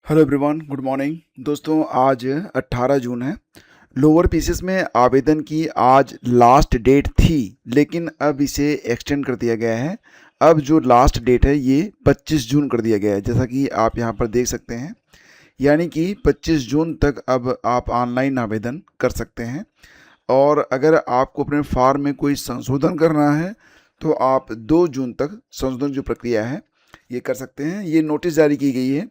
Hello everyone, good morning. दोस्तों, आज 18 जून है। लोअर पीसीएस में आवेदन की आज लास्ट डेट थी, लेकिन अब इसे एक्सटेंड कर दिया गया है। अब जो लास्ट डेट है ये 25 जून कर दिया गया है, जैसा कि आप यहाँ पर देख सकते हैं। यानी कि 25 जून तक अब आप ऑनलाइन आवेदन कर सकते हैं। और अगर आपको अपने फॉर्म में कोई संशोधन करना है तो आप 2 जून तक संशोधन जो प्रक्रिया है ये कर सकते हैं। ये नोटिस जारी की गई है,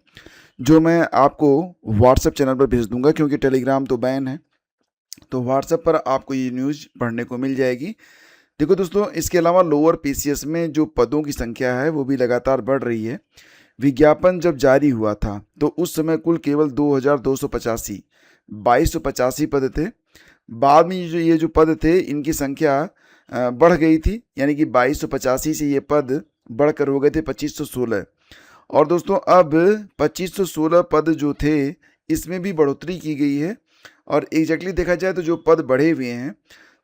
जो मैं आपको व्हाट्सएप चैनल पर भेज दूंगा, क्योंकि टेलीग्राम तो बैन है। तो व्हाट्सएप पर आपको ये न्यूज़ पढ़ने को मिल जाएगी। देखो दोस्तों, इसके अलावा लोअर पीसीएस में जो पदों की संख्या है वो भी लगातार बढ़ रही है। विज्ञापन जब जारी हुआ था तो उस समय कुल केवल 2285 पद थे। बाद में ये जो पद थे इनकी संख्या बढ़ गई थी, यानी कि 2285 से ये पद बढ़कर हो गए थे 2516। और दोस्तों, अब 2516 पद जो थे इसमें भी बढ़ोतरी की गई है। और एग्जैक्टली देखा जाए तो जो पद बढ़े हुए हैं,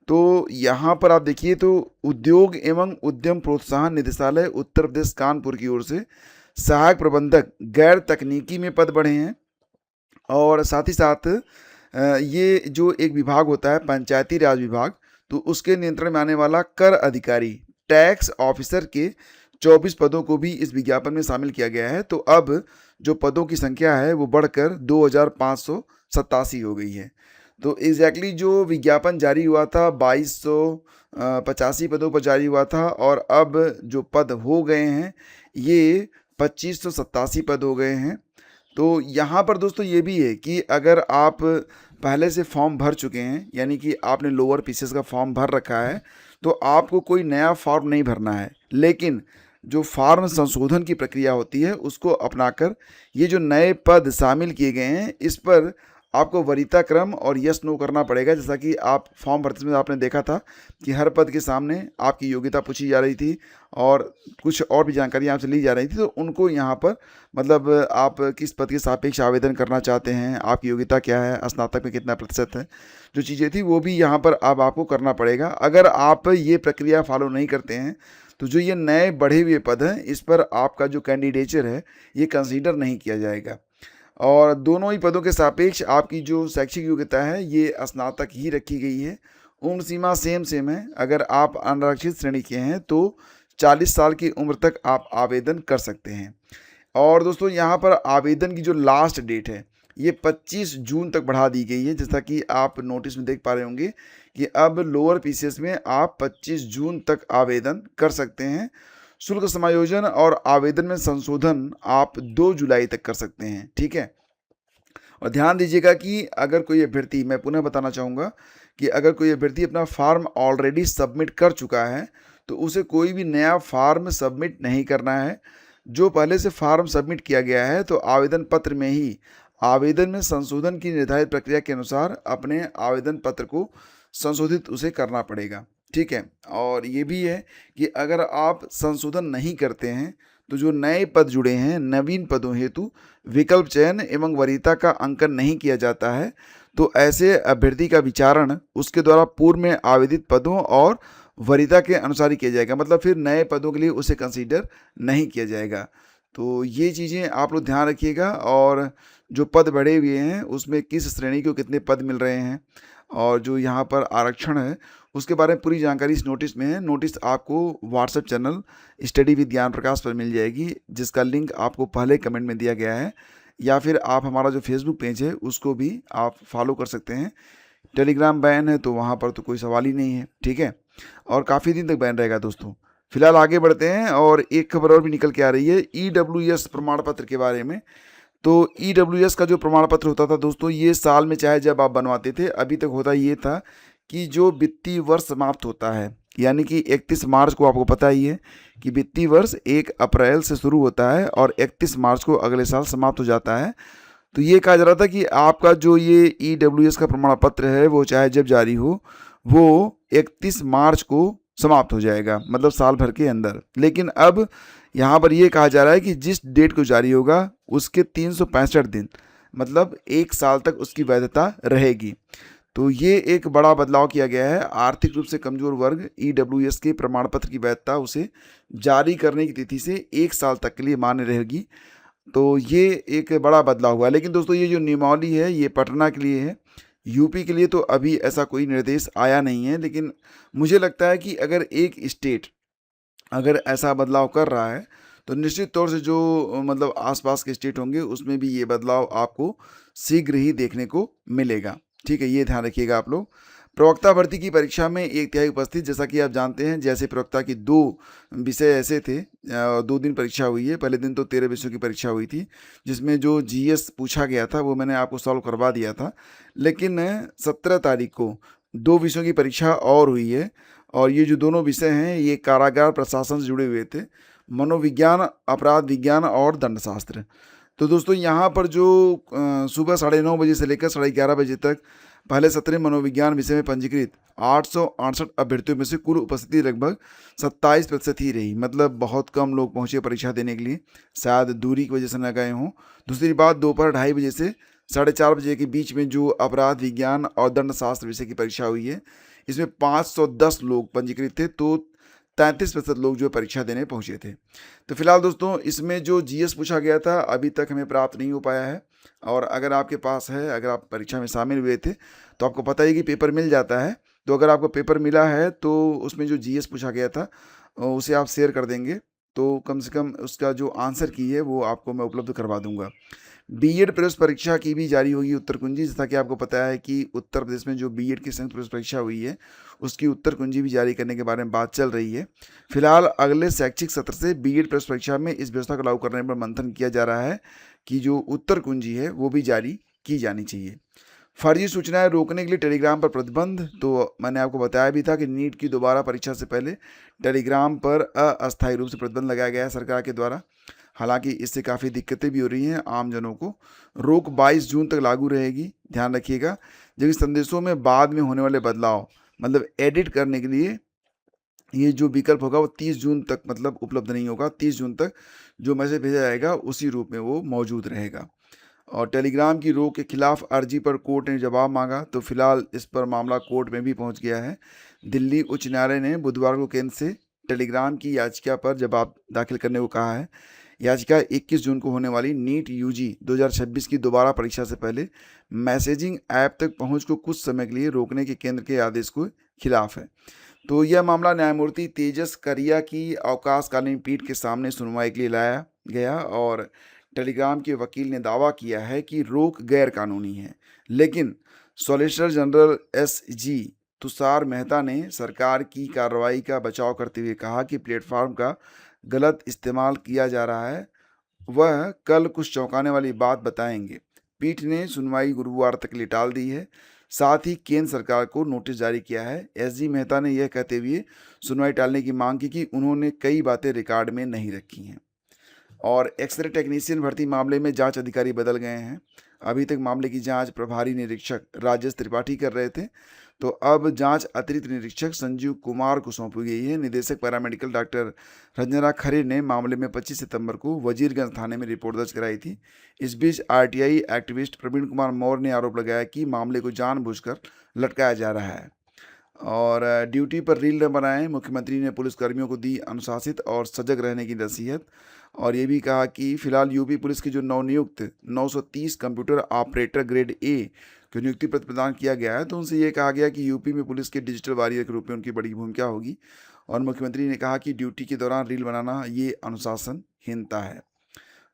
तो यहाँ पर आप देखिए तो उद्योग एवं उद्यम प्रोत्साहन निदेशालय उत्तर प्रदेश कानपुर की ओर से सहायक प्रबंधक गैर तकनीकी में पद बढ़े हैं। और साथ ही साथ ये जो एक विभाग होता है पंचायती राज विभाग, तो उसके नियंत्रण में आने वाला कर अधिकारी टैक्स ऑफिसर के 24 पदों को भी इस विज्ञापन में शामिल किया गया है। तो अब जो पदों की संख्या है वो बढ़कर 2587 हो गई है। तो एग्जैक्टली जो विज्ञापन जारी हुआ था 2285 पदों पर जारी हुआ था, और अब जो पद हो गए हैं ये 2587 पद हो गए हैं। तो यहाँ पर दोस्तों ये भी है कि अगर आप पहले से फॉर्म भर चुके हैं, यानी कि आपने लोअर पीसीएस का फॉर्म भर रखा है, तो आपको कोई नया फॉर्म नहीं भरना है। लेकिन जो फॉर्म संशोधन की प्रक्रिया होती है उसको अपनाकर ये जो नए पद शामिल किए गए हैं इस पर आपको वरीयता क्रम और यस नो करना पड़ेगा। जैसा कि आप फॉर्म भरते समय आपने देखा था कि हर पद के सामने आपकी योग्यता पूछी जा रही थी और कुछ और भी जानकारी आपसे ली जा रही थी। तो उनको यहाँ पर मतलब आप किस पद के सापेक्ष आवेदन करना चाहते हैं, आपकी योग्यता क्या है, स्नातक में कितना प्रतिशत है, जो चीज़ें थी वो भी यहाँ पर अब आपको करना पड़ेगा। अगर आप ये प्रक्रिया फॉलो नहीं करते हैं तो जो ये नए बढ़े हुए पद हैं इस पर आपका जो कैंडिडेचर है ये कंसीडर नहीं किया जाएगा। और दोनों ही पदों के सापेक्ष आपकी जो शैक्षिक योग्यता है ये स्नातक ही रखी गई है। उम्र सीमा सेम है। अगर आप अनारक्षित श्रेणी के हैं तो 40 साल की उम्र तक आप आवेदन कर सकते हैं। और दोस्तों, यहाँ पर आवेदन की जो लास्ट डेट है ये 25 जून तक बढ़ा दी गई है। जैसा कि आप नोटिस में देख पा रहे होंगे कि अब लोअर पीसीएस में आप 25 जून तक आवेदन कर सकते हैं। शुल्क समायोजन और आवेदन में संशोधन आप 2 जुलाई तक कर सकते हैं। ठीक है। और ध्यान दीजिएगा कि अगर कोई अभ्यर्थी, मैं पुनः बताना चाहूँगा कि अगर कोई अभ्यर्थी अपना फॉर्म ऑलरेडी सबमिट कर चुका है तो उसे कोई भी नया फॉर्म सबमिट नहीं करना है। जो पहले से फॉर्म सबमिट किया गया है तो आवेदन पत्र में ही आवेदन में संशोधन की निर्धारित प्रक्रिया के अनुसार अपने आवेदन पत्र को संशोधित उसे करना पड़ेगा। ठीक है। और ये भी है कि अगर आप संशोधन नहीं करते हैं तो जो नए पद जुड़े हैं नवीन पदों हेतु विकल्प चयन एवं वरीयता का अंकन नहीं किया जाता है। तो ऐसे अभ्यर्थी का विचारण उसके द्वारा पूर्व में आवेदित पदों और वरीयता के अनुसार ही किया जाएगा। मतलब फिर नए पदों के लिए उसे कंसीडर नहीं किया जाएगा। तो ये चीज़ें आप लोग ध्यान रखिएगा। और जो पद बढ़े हुए हैं उसमें किस श्रेणी को कितने पद मिल रहे हैं और जो यहाँ पर आरक्षण है उसके बारे में पूरी जानकारी इस नोटिस में है। नोटिस आपको व्हाट्सएप चैनल स्टडी विद ज्ञान प्रकाश पर मिल जाएगी, जिसका लिंक आपको पहले कमेंट में दिया गया है, या फिर आप हमारा जो फेसबुक पेज है उसको भी आप फॉलो कर सकते हैं। टेलीग्राम बैन है तो वहाँ पर तो कोई सवाल ही नहीं है। ठीक है। और काफ़ी दिन तक बैन रहेगा दोस्तों। फिलहाल आगे बढ़ते हैं और एक खबर और भी निकल के आ रही है ईडब्ल्यूएस प्रमाण पत्र के बारे में। तो ईडब्ल्यूएस का जो प्रमाण पत्र होता था दोस्तों, ये साल में चाहे जब आप बनवाते थे, अभी तक होता ये था कि जो वित्तीय वर्ष समाप्त होता है, यानी कि 31 मार्च को, आपको पता ही है कि वित्तीय वर्ष 1 अप्रैल से शुरू होता है और 31 मार्च को अगले साल समाप्त हो जाता है। तो ये कहा जा रहा था कि आपका जो ये ईडब्ल्यूएस का प्रमाण पत्र है वो चाहे जब जारी हो वो 31 मार्च को समाप्त हो जाएगा, मतलब साल भर के अंदर। लेकिन अब यहाँ पर यह कहा जा रहा है कि जिस डेट को जारी होगा उसके 365 दिन, मतलब 1 साल तक उसकी वैधता रहेगी। तो ये एक बड़ा बदलाव किया गया है। आर्थिक रूप से कमजोर वर्ग ईडब्ल्यूएस के प्रमाण पत्र की वैधता उसे जारी करने की तिथि से 1 साल तक के लिए मान्य रहेगी। तो ये एक बड़ा बदलाव हुआ है। लेकिन दोस्तों ये जो नियमावली है ये पटना के लिए है, यूपी के लिए तो अभी ऐसा कोई निर्देश आया नहीं है। लेकिन मुझे लगता है कि अगर एक स्टेट अगर ऐसा बदलाव कर रहा है तो निश्चित तौर से जो मतलब आसपास के स्टेट होंगे उसमें भी ये बदलाव आपको शीघ्र ही देखने को मिलेगा। ठीक है, ये ध्यान रखिएगा आप लोग। प्रवक्ता भर्ती की परीक्षा में 1/3 उपस्थित, जैसा कि आप जानते हैं, जैसे प्रवक्ता की 2 विषय ऐसे थे, 2 दिन परीक्षा हुई है। पहले दिन तो 13 विषयों की परीक्षा हुई थी, जिसमें जो जीएस पूछा गया था वो मैंने आपको सॉल्व करवा दिया था। लेकिन 17 तारीख को 2 विषयों की परीक्षा और हुई है, और ये जो दोनों विषय हैं ये कारागार प्रशासन से जुड़े हुए थे, मनोविज्ञान, अपराध विज्ञान और दंडशास्त्र। तो दोस्तों यहाँ पर जो सुबह 9:30 बजे से लेकर 11:30 बजे तक पहले सत्र मनोविज्ञान विषय में पंजीकृत 868 अभ्यर्थियों में से कुल उपस्थिति लगभग 27% ही रही। मतलब बहुत कम लोग पहुंचे परीक्षा देने के लिए, शायद दूरी की वजह से न गए हों। दूसरी बात, दोपहर 2:30 बजे से 4:30 बजे के बीच में जो अपराध विज्ञान और दंडशास्त्र विषय की परीक्षा हुई है, इसमें 510 लोग पंजीकृत थे, तो 33% लोग जो परीक्षा देने पहुंचे थे। तो फिलहाल दोस्तों इसमें जो जीएस पूछा गया था अभी तक हमें प्राप्त नहीं हो पाया है, और अगर आपके पास है, अगर आप परीक्षा में शामिल हुए थे तो आपको पता ही कि पेपर मिल जाता है। तो अगर आपको पेपर मिला है तो उसमें जो जीएस पूछा गया था उसे आप शेयर कर देंगे, तो कम से कम उसका जो आंसर की है वो आपको मैं उपलब्ध करवा दूंगा। बीएड प्रवेश परीक्षा की भी जारी होगी उत्तर कुंजी। जैसा कि आपको पता है कि उत्तर प्रदेश में जो बीएड की संयुक्त प्रवेश परीक्षा हुई है उसकी उत्तर कुंजी भी जारी करने के बारे में बात चल रही है। फिलहाल अगले शैक्षिक सत्र से बीएड प्रवेश परीक्षा में इस व्यवस्था को लागू करने पर मंथन किया जा रहा है कि जो उत्तर कुंजी है वो भी जारी की जानी चाहिए। फर्जी सूचनाएं रोकने के लिए टेलीग्राम पर प्रतिबंध। तो मैंने आपको बताया भी था कि नीट की दोबारा परीक्षा से पहले टेलीग्राम पर अस्थायी रूप से प्रतिबंध लगाया गया है सरकार के द्वारा। हालांकि इससे काफ़ी दिक्कतें भी हो रही हैं आम जनों को। रोक 22 जून तक लागू रहेगी, ध्यान रखिएगा। जबकि संदेशों में बाद में होने वाले बदलाव, मतलब एडिट करने के लिए ये जो विकल्प होगा वो 30 जून तक मतलब उपलब्ध नहीं होगा। 30 जून तक जो मैसेज भेजा जाएगा उसी रूप में वो मौजूद रहेगा। और टेलीग्राम की रोक के खिलाफ अर्जी पर कोर्ट ने जवाब मांगा, तो फिलहाल इस पर मामला कोर्ट में भी पहुंच गया है। दिल्ली उच्च न्यायालय ने बुधवार को केंद्र से टेलीग्राम की याचिका पर जवाब दाखिल करने को कहा है। याचिका 21 जून को होने वाली नीट यूजी 2026 की दोबारा परीक्षा से पहले मैसेजिंग ऐप तक पहुंच को कुछ समय के लिए रोकने के केंद्र के आदेश के खिलाफ है। तो यह मामला न्यायमूर्ति तेजस करिया की अवकाशकालीन पीठ के सामने सुनवाई के लिए लाया गया, और टेलीग्राम के वकील ने दावा किया है कि रोक गैर कानूनी है। लेकिन solicitor general SG Tushar Mehta ने सरकार की कार्रवाई का बचाव करते हुए कहा कि प्लेटफॉर्म का गलत इस्तेमाल किया जा रहा है। वह कल कुछ चौंकाने वाली बात बताएंगे। पीठ ने सुनवाई गुरुवार तक के लिए टाल दी है, साथ ही केंद्र सरकार को नोटिस जारी किया है। एसजी मेहता ने यह कहते हुए सुनवाई टालने की मांग की कि उन्होंने कई बातें रिकॉर्ड में नहीं रखी हैं। और एक्सरे टेक्नीशियन भर्ती मामले में जांच अधिकारी बदल गए हैं। अभी तक मामले की जांच प्रभारी निरीक्षक राजेश त्रिपाठी कर रहे थे, तो अब जांच अतिरिक्त निरीक्षक संजीव कुमार को सौंपी गई है। निदेशक पैरामेडिकल डॉक्टर रंजना खरे ने मामले में 25 सितंबर को वजीरगंज थाने में रिपोर्ट दर्ज कराई थी। इस बीच आरटीआई एक्टिविस्ट प्रवीण कुमार मौर्य ने आरोप लगाया कि मामले को जानबूझकर लटकाया जा रहा है। और ड्यूटी पर रील न बनाएं, मुख्यमंत्री ने पुलिसकर्मियों को दी अनुशासित और सजग रहने की नसीहत। और ये भी कहा कि फिलहाल यूपी पुलिस की जो नवनियुक्त 930 कंप्यूटर ऑपरेटर ग्रेड ए की नियुक्ति पत्र प्रदान किया गया है, तो उनसे ये कहा गया कि यूपी में पुलिस के डिजिटल वॉरियर के रूप में उनकी बड़ी भूमिका होगी। और मुख्यमंत्री ने कहा कि ड्यूटी के दौरान रील बनाना ये अनुशासनहीनता है।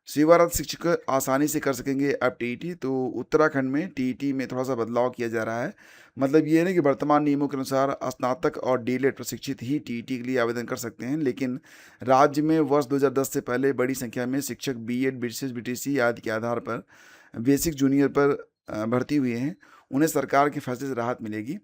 सेवारत शिक्षक आसानी से कर सकेंगे अब टीईटी। तो उत्तराखंड में टीईटी में थोड़ा सा बदलाव किया जा रहा है। मतलब ये है कि वर्तमान नियमों के अनुसार स्नातक और डीएलएड प्रशिक्षित ही टीईटी के लिए आवेदन कर सकते हैं, लेकिन राज्य में वर्ष 2010 से पहले बड़ी संख्या में शिक्षक बीएड, विशेष बीटीसी आदि के आधार पर बेसिक जूनियर पर भर्ती हुए हैं। उन्हें सरकार के फैसले से राहत मिलेगी।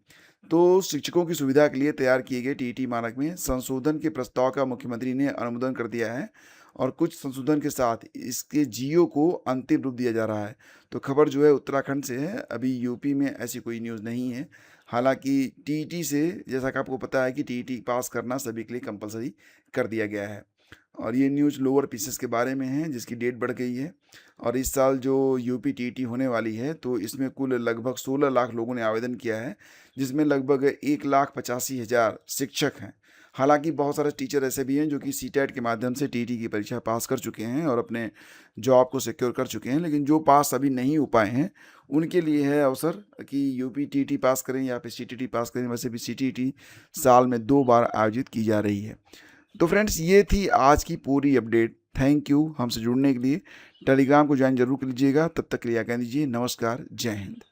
तो शिक्षकों की सुविधा के लिए तैयार किए गए टीईटी मानक में संशोधन के प्रस्ताव का मुख्यमंत्री ने अनुमोदन कर दिया है, और कुछ संशोधन के साथ इसके जीओ को अंतिम रूप दिया जा रहा है। तो खबर जो है उत्तराखंड से है, अभी यूपी में ऐसी कोई न्यूज़ नहीं है। हालांकि टीईटी से, जैसा कि आपको पता है कि टीईटी पास करना सभी के लिए कंपलसरी कर दिया गया है। और ये न्यूज़ लोअर पीसेस के बारे में है जिसकी डेट बढ़ गई है। और इस साल जो यूपी टीईटी होने वाली है तो इसमें कुल लगभग 16 लाख लोगों ने आवेदन किया है, जिसमें लगभग 1,85,000 शिक्षक हैं। हालांकि बहुत सारे टीचर ऐसे भी हैं जो कि सीटेट के माध्यम से टीटी की परीक्षा पास कर चुके हैं और अपने जॉब को सिक्योर कर चुके हैं, लेकिन जो पास अभी नहीं हो पाए हैं उनके लिए है अवसर कि यूपी टीटी पास करें या फिर सीटीटी पास करें। वैसे भी सीटीटी साल में 2 बार आयोजित की जा रही है। तो फ्रेंड्स, ये थी आज की पूरी अपडेट। थैंक यू हमसे जुड़ने के लिए। टेलीग्राम को ज्वाइन जरूर कर लीजिएगा। तब तक के लिए आज्ञा दीजिए। नमस्कार, जय हिंद।